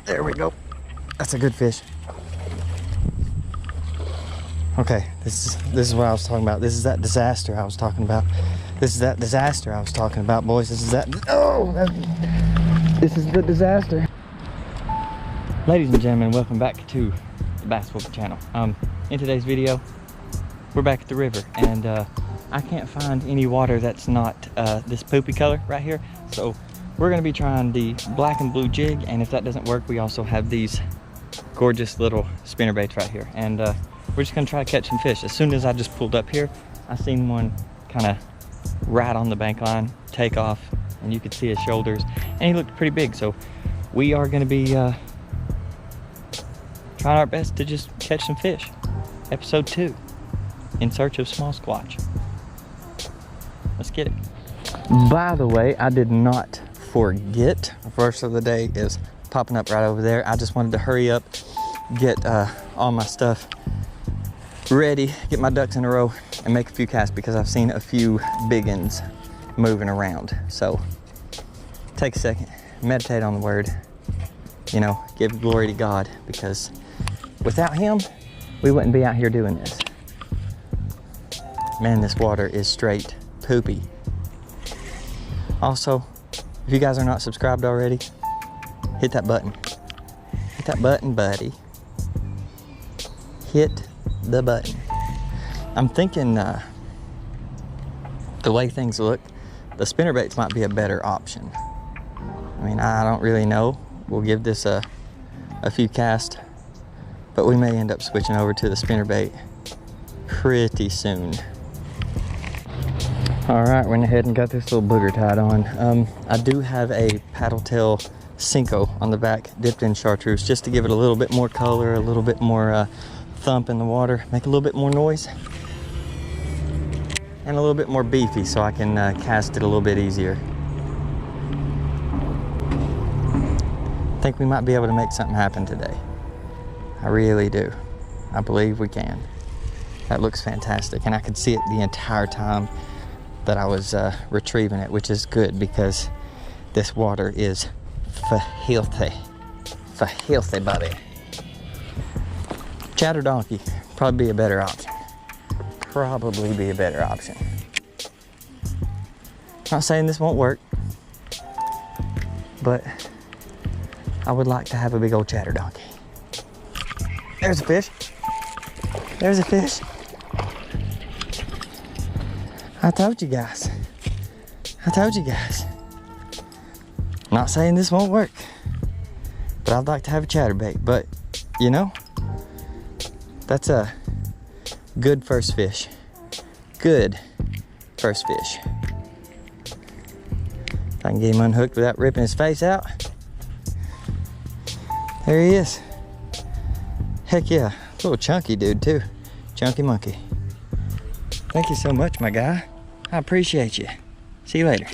There we go. That's a good fish. Okay, this is what I was talking about. This is that disaster I was talking about. This is that disaster I was talking about, boys. This is that. Oh, this is the disaster. Ladies and gentlemen, welcome back to the Bass Whooping channel. In today's video, we're back at the river, and I can't find any water that's not this poopy color right here. So we're gonna be trying the black and blue jig, and if that doesn't work, we also have these gorgeous little spinner baits right here, and we're just gonna try to catch some fish. As soon as I just pulled up here, I seen one kind of right on the bank line take off, and you could see his shoulders, and he looked pretty big. So we are gonna be trying our best to just catch some fish. Episode 2, in search of small squatch. Let's get it. By the way, I did not forget. The first of the day is popping up right over there. I just wanted to hurry up, get all my stuff ready, get my ducks in a row, and make a few casts because I've seen a few big uns moving around. So take a second, meditate on the word, you know, give glory to God, because without him, we wouldn't be out here doing this. Man, this water is straight poopy. Also, if you guys are not subscribed already, hit that button. Hit that button, buddy. Hit the button. I'm thinking the way things look, the spinnerbaits might be a better option. I mean, I don't really know. We'll give this a few casts, but we may end up switching over to the spinnerbait pretty soon. All right, went ahead and got this little booger tied on. I do have a paddle tail Cinco on the back, dipped in chartreuse, just to give it a little bit more color, a little bit more thump in the water, make a little bit more noise, and a little bit more beefy, so I can cast it a little bit easier. I think we might be able to make something happen today. I really do. I believe we can. That looks fantastic, and I could see it the entire time that I was retrieving it, which is good because this water is filthy, buddy. Chatter donkey, probably be a better option. Probably be a better option. Not saying this won't work, but I would like to have a big old chatter donkey. There's a fish. There's a fish. I told you guys. I told you guys. Not saying this won't work, but I'd like to have a chatterbait. But, you know, that's a good first fish. Good first fish. If I can get him unhooked without ripping his face out. There he is. Heck yeah, a little chunky dude too. Chunky monkey. Thank you so much, my guy. I appreciate you. See you later.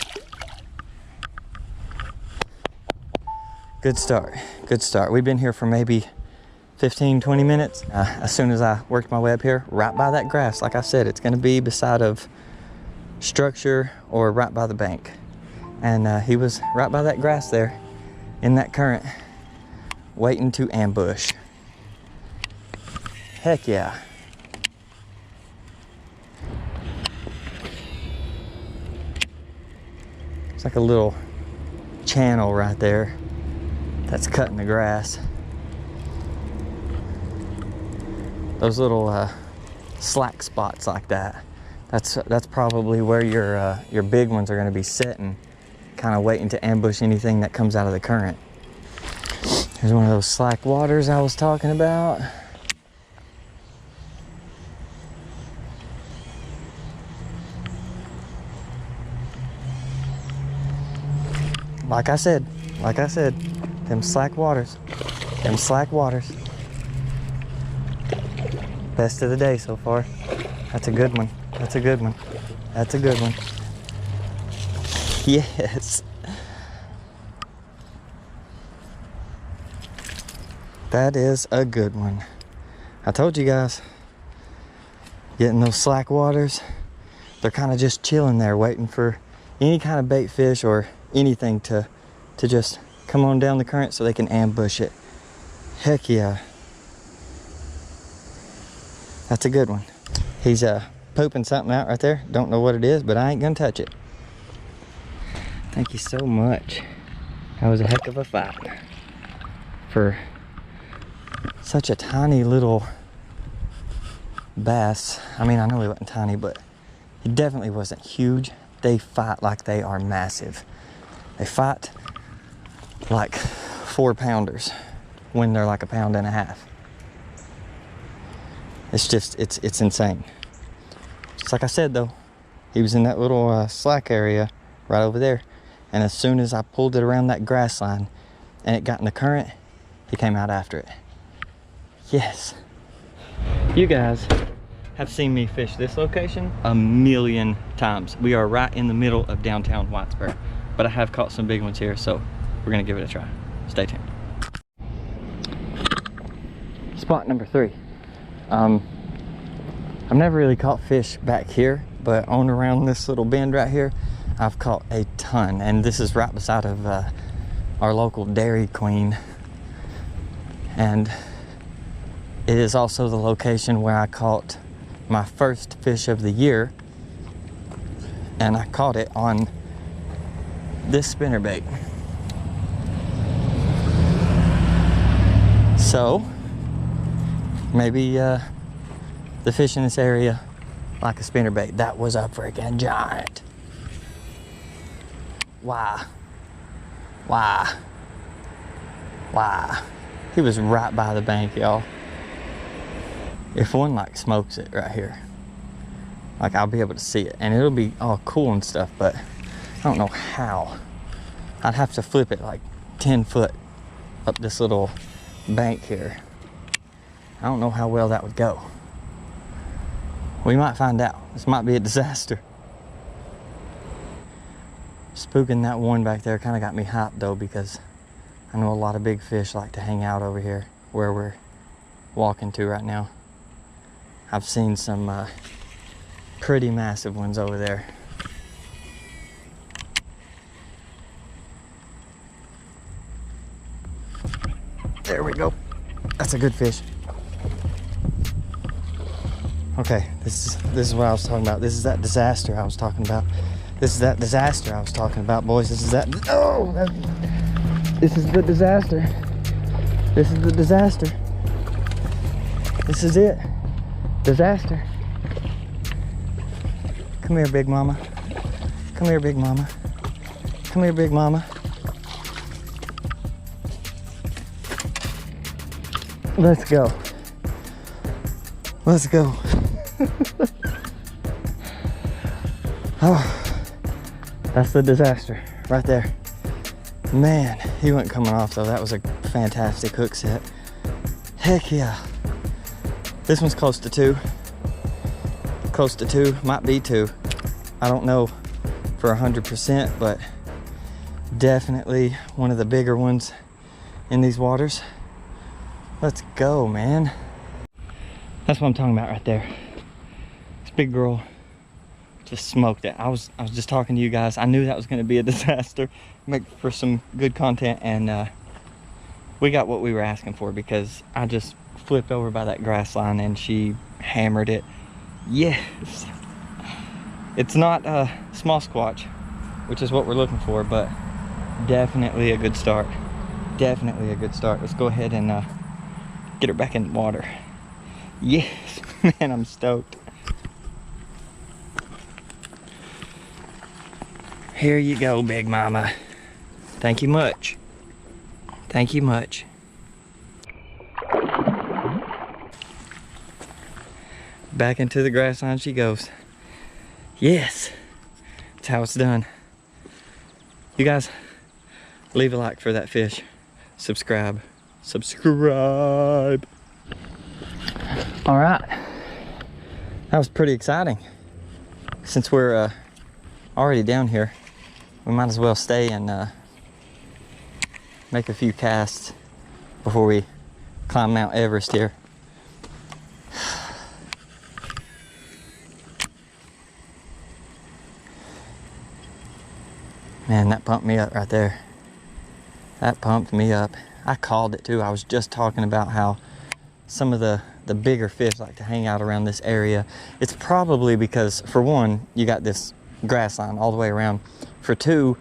Good start, good start. We've been here for maybe 15, 20 minutes. As soon as I worked my way up here, right by that grass, like I said, it's gonna be beside of structure or right by the bank. And he was right by that grass there in that current, waiting to ambush. Heck yeah. It's like a little channel right there that's cutting the grass. Those little slack spots like that, that's probably where your big ones are going to be sitting, kind of waiting to ambush anything that comes out of the current. Here's one of those slack waters I was talking about. Like I said, them slack waters. Best of the day so far. That's a good one. That's a good one. That's a good one. Yes. That is a good one. I told you guys, getting those slack waters, they're kind of just chilling there waiting for any kind of bait fish or anything to just come on down the current so they can ambush it Heck yeah. That's a good one. He's pooping something out right there. Don't know what it is, but I ain't gonna touch it. Thank you so much. That was a heck of a fight. For such a tiny little bass. I mean, I know he wasn't tiny, but he definitely wasn't huge. They fight like they are massive. They fight like 4-pounders when they're like 1.5 pounds. It's just, it's insane. Just like I said though, he was in that little slack area right over there. And as soon as I pulled it around that grass line and it got in the current, he came out after it. Yes. You guys have seen me fish this location a million times. We are right in the middle of downtown Whitesburg, but I have caught some big ones here, so we're gonna give it a try. Stay tuned. Spot number 3. I've never really caught fish back here, but on around this little bend right here, I've caught a ton, and this is right beside of our local Dairy Queen, and it is also the location where I caught my first fish of the year, and I caught it on this spinnerbait. So maybe the fish in this area like a spinnerbait. That was a freaking giant. Wow. He was right by the bank, y'all. If one like smokes it right here, like I'll be able to see it and it'll be all cool and stuff, but I don't know how. I'd have to flip it like 10 foot up this little bank here. I don't know how well that would go. We might find out. This might be a disaster. Spooking that one back there kind of got me hyped though, because I know a lot of big fish like to hang out over here where we're walking to right now. I've seen some pretty massive ones over there. There we go. That's a good fish. Okay, this is what I was talking about. This is that disaster I was talking about. This is that disaster I was talking about, boys. This is that. Oh, this is the disaster. This is the disaster. This is it. Disaster. Come here, big mama. Come here, big mama. Come here, big mama. Let's go. Let's go. Oh, that's the disaster right there. Man, he wasn't coming off though. That was a fantastic hook set. Heck yeah. This one's close to 2. Close to 2, might be 2. I don't know for 100%, but definitely one of the bigger ones in these waters. Let's go, man. That's what I'm talking about right there. This big girl just smoked it. I was just talking to you guys. I knew that was going to be a disaster. Make for some good content, and we got what we were asking for, because I just flipped over by that grass line and she hammered it. Yes. It's not SmallSQUATCH, which is what we're looking for, but definitely a good start. Definitely a good start. Let's go ahead and get her back in the water. Yes, man, I'm stoked. Here you go, big mama. Thank you much. Thank you much. Back into the grass line she goes. Yes, that's how it's done. You guys, leave a like for that fish. Subscribe. Subscribe. All right, that was pretty exciting. Since we're already down here, we might as well stay and make a few casts before we climb Mount Everest here. Man, that pumped me up right there. That pumped me up. I called it too. I was just talking about how some of the bigger fish like to hang out around this area. It's probably because, for one, you got this grass line all the way around. For two,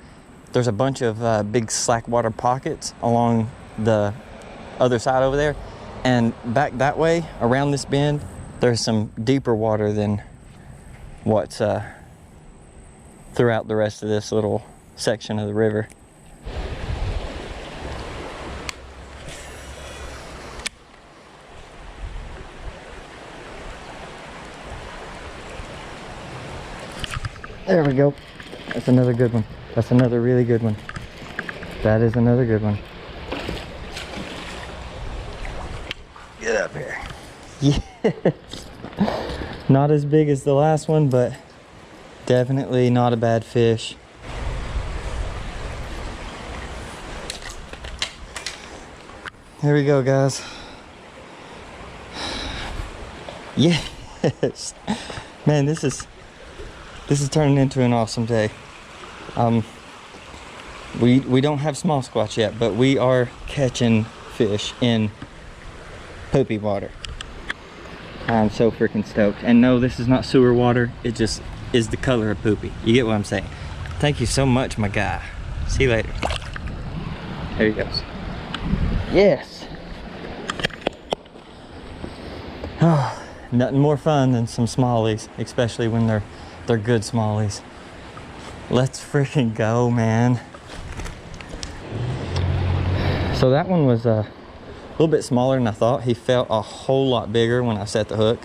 there's a bunch of big slack water pockets along the other side over there. And back that way, around this bend, there's some deeper water than what's throughout the rest of this little section of the river. There we go. That's another good one. That's another really good one. That is another good one. Get up here. Yes. Not as big as the last one, but definitely not a bad fish. Here we go, guys. Yes. Man, this is turning into an awesome day. We don't have small squatch yet, but we are catching fish in poopy water. I'm so freaking stoked. And no, this is not sewer water. It just is the color of poopy. You get what I'm saying? Thank you so much, my guy. See you later. There he goes. Yes. Oh, nothing more fun than some smallies, especially when they're good smallies. Let's freaking go, man. So that one was a little bit smaller than I thought. He felt a whole lot bigger when I set the hook,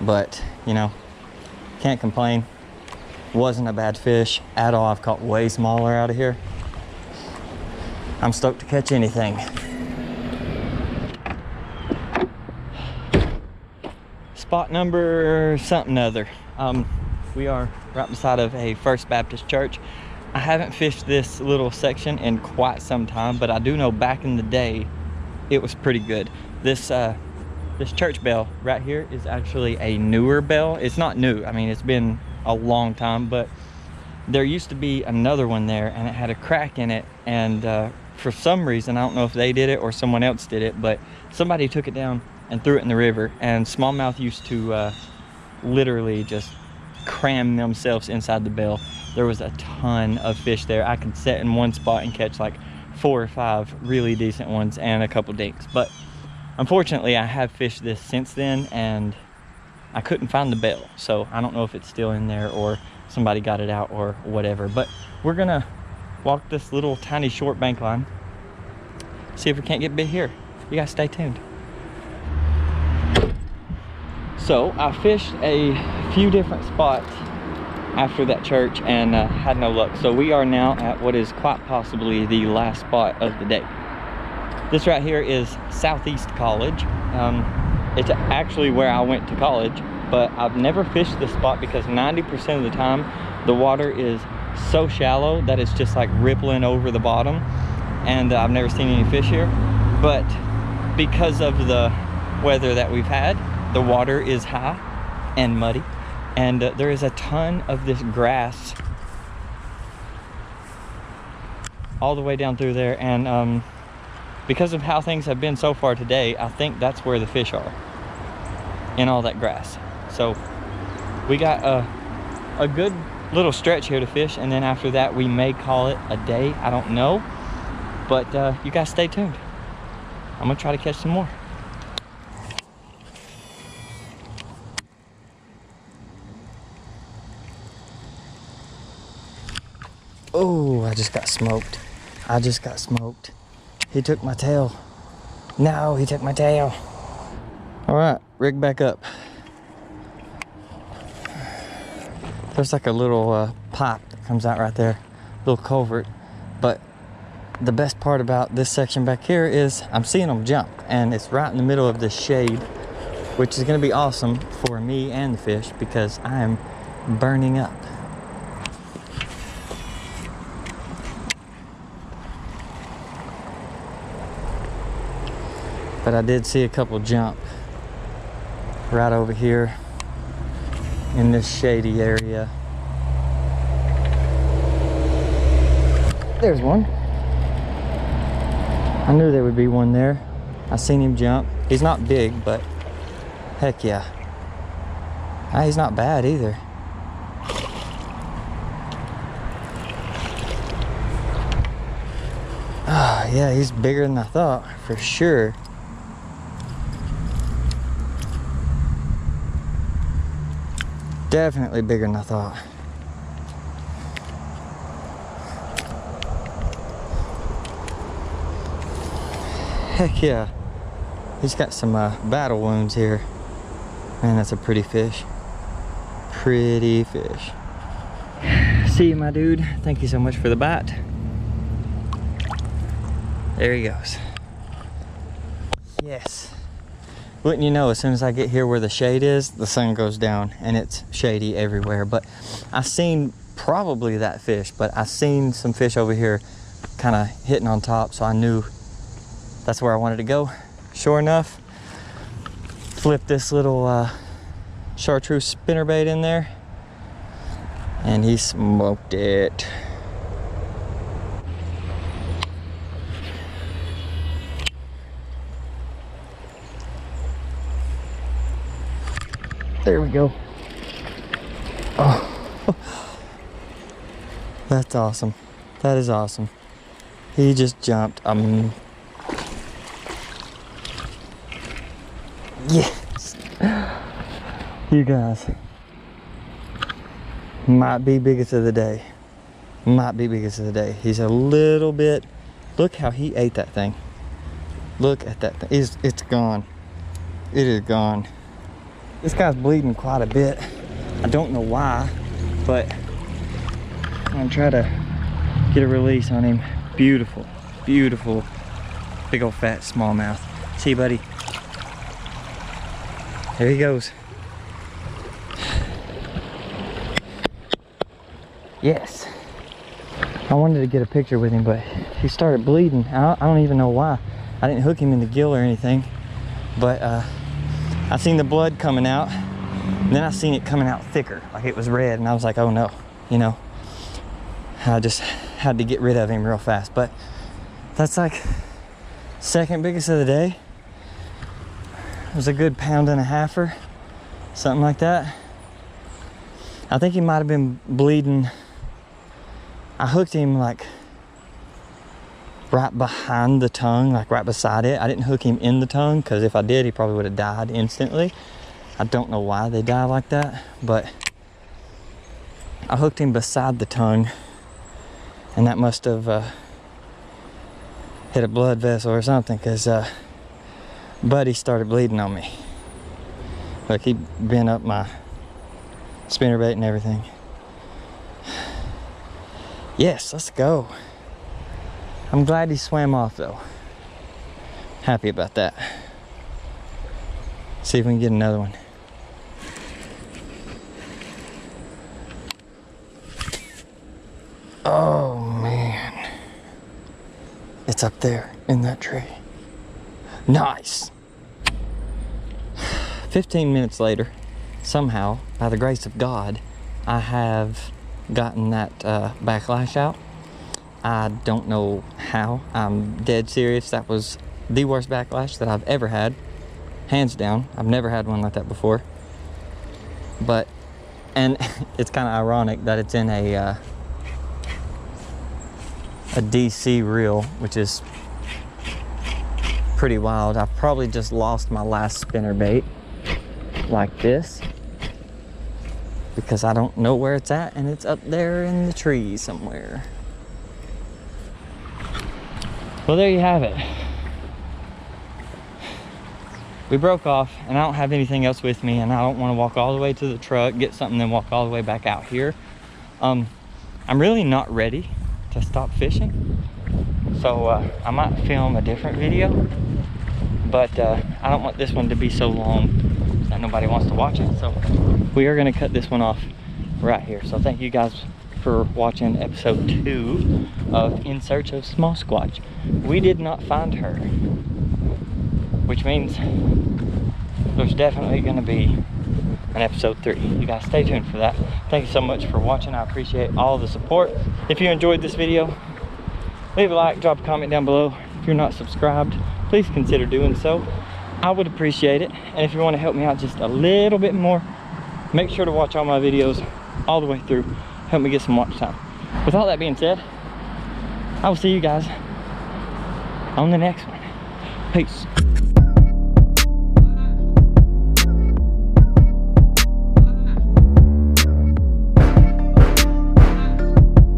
but you know, can't complain. Wasn't a bad fish at all. I've caught way smaller out of here. I'm stoked to catch anything. Spot number something other. We are right beside of a First Baptist church. I haven't fished this little section in quite some time, but I do know back in the day it was pretty good. This church bell right here is actually a newer bell. It's not new, I mean, it's been a long time, but there used to be another one there and it had a crack in it, and for some reason, I don't know if they did it or someone else did it, but somebody took it down and threw it in the river, and smallmouth used to literally just cram themselves inside the bell. There was a ton of fish there. I could sit in one spot and catch like 4 or 5 really decent ones and a couple dinks. But unfortunately, I have fished this since then and I couldn't find the bell. So I don't know if it's still in there or somebody got it out or whatever. But we're gonna walk this little tiny short bank line, see if we can't get bit here. You guys stay tuned. So I fished a few different spots after that church and had no luck. So we are now at what is quite possibly the last spot of the day. This right here is Southeast College. It's actually where I went to college, but I've never fished this spot because 90% of the time the water is so shallow that it's just like rippling over the bottom, and I've never seen any fish here. But because of the weather that we've had, the water is high and muddy, and there is a ton of this grass all the way down through there, and because of how things have been so far today, I think that's where the fish are, in all that grass. So we got a good little stretch here to fish, and then after that we may call it a day. I don't know, but you guys stay tuned. I'm gonna try to catch some more. Oh, I just got smoked. I just got smoked. He took my tail. No, he took my tail. All right, rig back up. There's like a little pipe that comes out right there, little culvert. But the best part about this section back here is I'm seeing them jump, and it's right in the middle of this shade, which is gonna be awesome for me and the fish because I am burning up. But I did see a couple jump right over here in this shady area. There's one. I knew there would be one there. I seen him jump. He's not big, but heck yeah. He's not bad either. Oh, yeah, he's bigger than I thought, for sure. Definitely bigger than I thought. Heck yeah. He's got some battle wounds here. Man, that's a pretty fish. Pretty fish. See you, my dude. Thank you so much for the bite. There he goes. Yes. Wouldn't you know, as soon as I get here where the shade is, the sun goes down and it's shady everywhere. But I seen probably that fish, but I seen some fish over here kind of hitting on top, so I knew that's where I wanted to go. Sure enough, flipped this little chartreuse spinnerbait in there and he smoked it. There we go. Oh, that's awesome. That is awesome. He just jumped. Yes. You guys. Might be biggest of the day. Might be biggest of the day. He's a little bit. Look how he ate that thing. Look at that thing. It's gone. It is gone. This guy's bleeding quite a bit. I don't know why, but I'm gonna try to get a release on him. Beautiful, beautiful, big old fat smallmouth. See you, buddy. There he goes. Yes. I wanted to get a picture with him, but he started bleeding. I don't even know why. I didn't hook him in the gill or anything, but I seen the blood coming out, and then I seen it coming out thicker, like it was red, and I was like, oh no, you know. I just had to get rid of him real fast, but that's like second biggest of the day. It was a good 1.5-pounder, something like that. I think he might have been bleeding. I hooked him like right behind the tongue, like right beside it. I didn't hook him in the tongue, because if I did, he probably would have died instantly. I don't know why they die like that, but I hooked him beside the tongue, and that must have hit a blood vessel or something, because Buddy started bleeding on me. Look, he bent up my spinnerbait and everything. Yes, let's go. I'm glad he swam off though. Happy about that. See if we can get another one. Oh man. It's up there in that tree. Nice. 15 minutes later, somehow, by the grace of God, I have gotten that backlash out. I don't know how. I'm dead serious. That was the worst backlash that I've ever had. Hands down. I've never had one like that before. But, and it's kind of ironic that it's in a DC reel, which is pretty wild. I've probably just lost my last spinnerbait like this, because I don't know where it's at, and it's up there in the tree somewhere. Well, there you have it. We broke off, and I don't have anything else with me, and I don't want to walk all the way to the truck, get something, then walk all the way back out here. I'm really not ready to stop fishing, so I might film a different video, but I don't want this one to be so long that nobody wants to watch it, so we are going to cut this one off right here. So thank you guys for watching episode 2 of In Search of SmallSQUATCH. We did not find her, which means there's definitely going to be an episode 3. You guys stay tuned for that. Thank you so much for watching. I appreciate all the support. If you enjoyed this video, leave a like, drop a comment down below. If you're not subscribed, please consider doing so. I would appreciate it. And if you want to help me out just a little bit more, make sure to watch all my videos all the way through. Help me get some watch time. With all that being said, I will see you guys on the next one. Peace.